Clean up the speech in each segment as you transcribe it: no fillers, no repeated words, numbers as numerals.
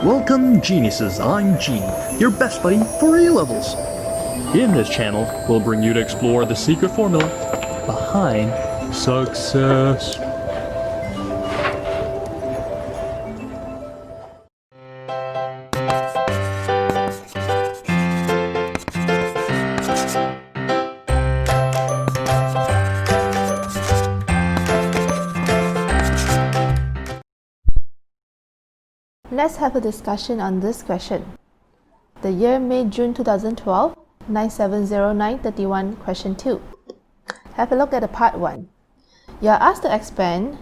Welcome geniuses, I'm Genie, your best buddy for A-levels. In this channel, we'll bring you to explore the secret formula behind success. Let's have a discussion on this question. The year May-June 2012, 970931, question 2. Have a look at the part 1. You are asked to expand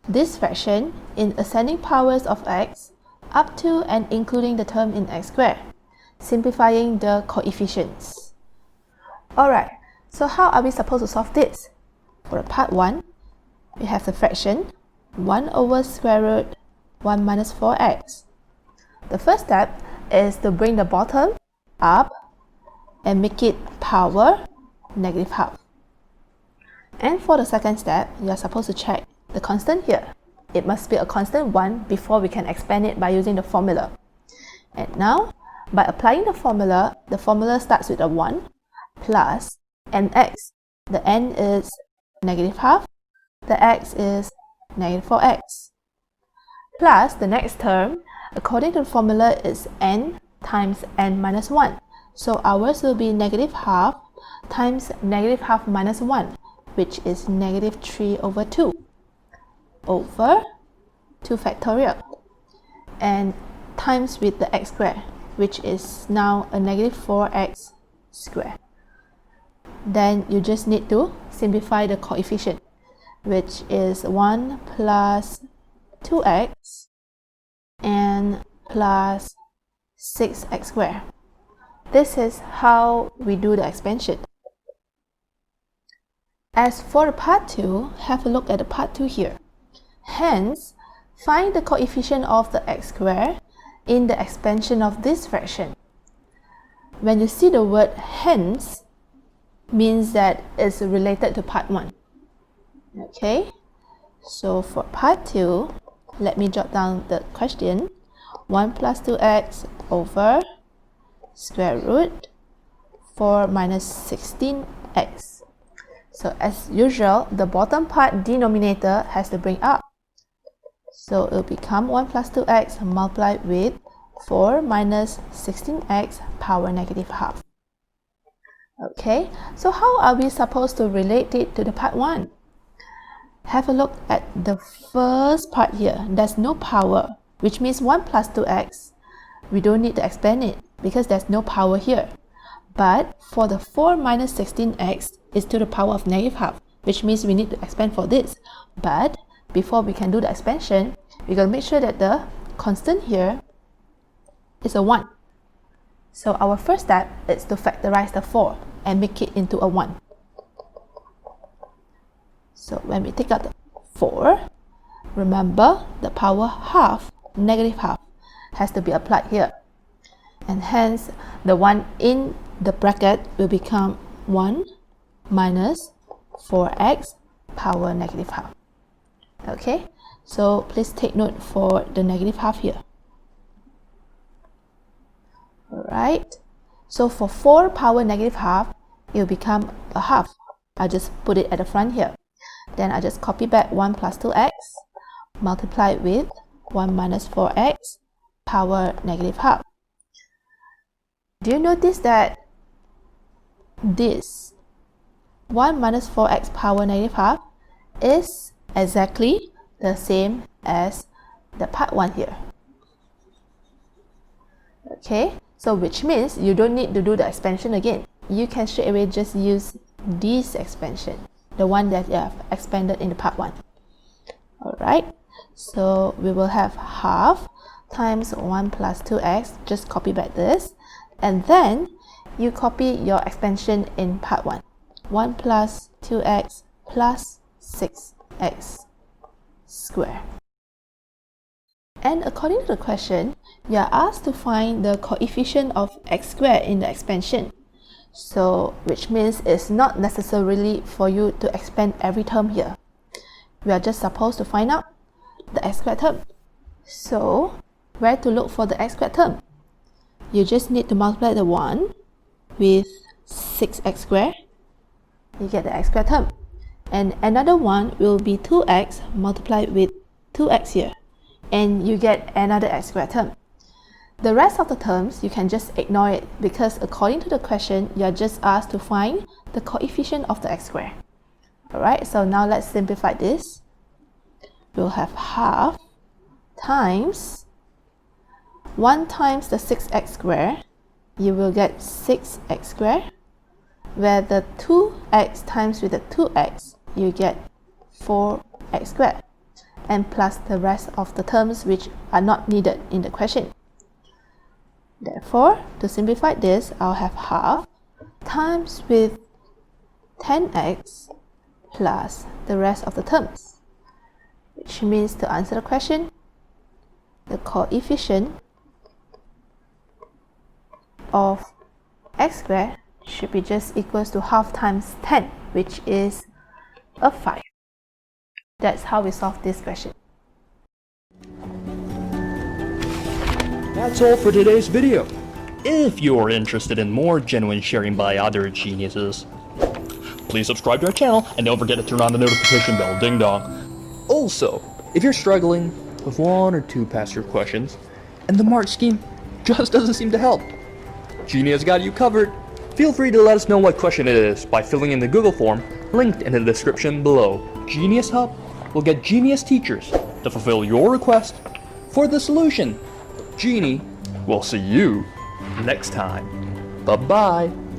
this fraction in ascending powers of x up to and including the term in x squared, simplifying the coefficients. Alright, so how are we supposed to solve this? For part 1, we have the fraction 1 over square root 1 minus 4x. The first step is to bring the bottom up and make it power negative half. And for the second step, you are supposed to check the constant here. It must be a constant 1 before we can expand it by using the formula. And now, by applying the formula starts with a 1 plus nx. The n is negative half, the x is negative 4x. Plus the next term, according to the formula, is n times n minus 1. So ours will be negative half times negative half minus 1, which is negative 3 over 2 over 2 factorial, and times with the x squared, which is now a negative 4x squared. Then you just need to simplify the coefficient, which is 1 plus 2x and plus 6x squared. This is how we do the expansion. As for the part 2, have a look at the part 2 here. Hence, find the coefficient of the x squared in the expansion of this fraction. When you see the word hence, means that it's related to part 1. Okay, so for part 2, let me jot down the question. 1 plus 2x over square root 4 minus 16x. So as usual, the bottom part denominator has to bring up. So it will become 1 plus 2x multiplied with 4 minus 16x power negative half. Okay, so how are we supposed to relate it to the part 1? Have a look at the first part here. There's no power, which means 1 plus 2x. We don't need to expand it because there's no power here. But for the 4 minus 16x is to the power of negative half, which means we need to expand for this. But before we can do the expansion, we're going to make sure that the constant here is a 1. So our first step is to factorize the 4 and make it into a 1. So when we take out the 4, remember the power half, negative half, has to be applied here. And hence, the 1 in the bracket will become 1 minus 4x power negative half. Okay, so please take note for the negative half here. Alright, so for 4 power negative half, it will become a half. I'll just put it at the front here. Then I just copy back 1 plus 2x multiplied with 1 minus 4x power negative half. Do you notice that this 1 minus 4x power negative half is exactly the same as the part 1 here? Okay, so which means you don't need to do the expansion again. You can straight away just use this expansion, the one that you have expanded in the part 1. Alright, so we will have half times 1 plus 2x, just copy back this, and then you copy your expansion in part 1. 1 plus 2x plus 6x squared. And according to the question, you are asked to find the coefficient of x squared in the expansion. So, which means it's not necessarily for you to expand every term here. We are just supposed to find out the x squared term. So, where to look for the x squared term. You just need to multiply the 1 with 6x squared. You get the x squared term. And another one will be 2x multiplied with 2x here. And you get another x squared term. The rest of the terms, you can just ignore it because according to the question, you're just asked to find the coefficient of the x squared. Alright, so now let's simplify this. We'll have half times 1 times the 6x squared. You will get 6x squared, where the 2x times with the 2x, you get 4x squared, and plus the rest of the terms which are not needed in the question. Therefore, to simplify this, I'll have half times with 10x plus the rest of the terms, which means to answer the question, the coefficient of x squared should be just equals to half times 10, which is a 5. That's how we solve this question. That's all for today's video. If you're interested in more genuine sharing by other geniuses, please subscribe to our channel and don't forget to turn on the notification bell, ding dong. Also, if you're struggling with 1 or 2 past year questions and the mark scheme just doesn't seem to help, Genie has got you covered. Feel free to let us know what question it is by filling in the Google form linked in the description below. GenieUs Hub will get genius teachers to fulfill your request for the solution. Genie will see you next time. Bye-bye.